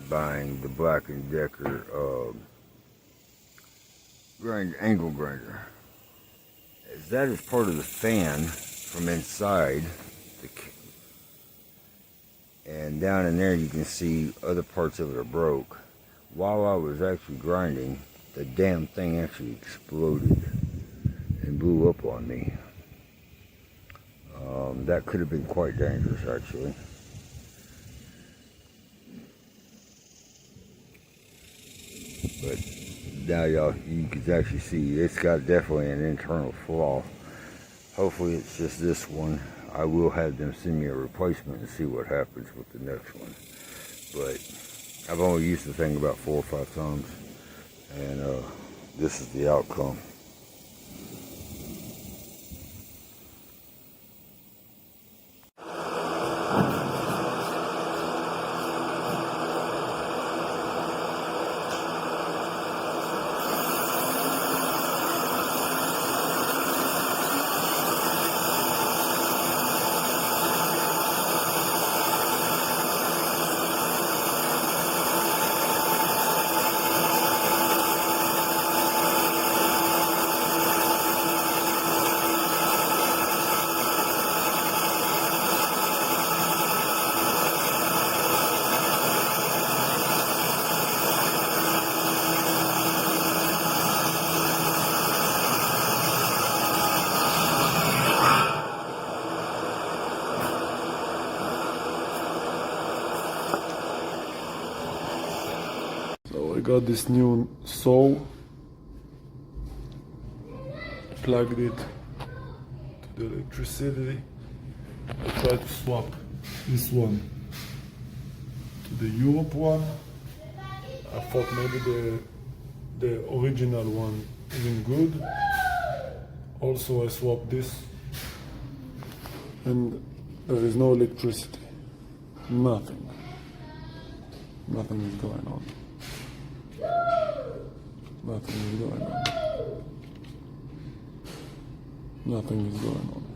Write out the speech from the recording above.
buying the Black & Decker angle grinder. As that is part of the fan from inside, and down in there you can see other parts of it are broke. While I was actually grinding, the damn thing actually exploded and blew up on me. That could have been quite dangerous, actually. But now you can actually see it's got definitely an internal flaw. Hopefully it's just this one. I will have them send me a replacement and see what happens with the next one. But I've only used the thing about 4 or 5 times, and this is the outcome. So I got this new saw, plugged it to the electricity. I tried to swap this one to the Europe one. I thought maybe the original one isn't good. Also I swapped this, and there is no electricity. Nothing is going on. Nothing is going on. Nothing is going on.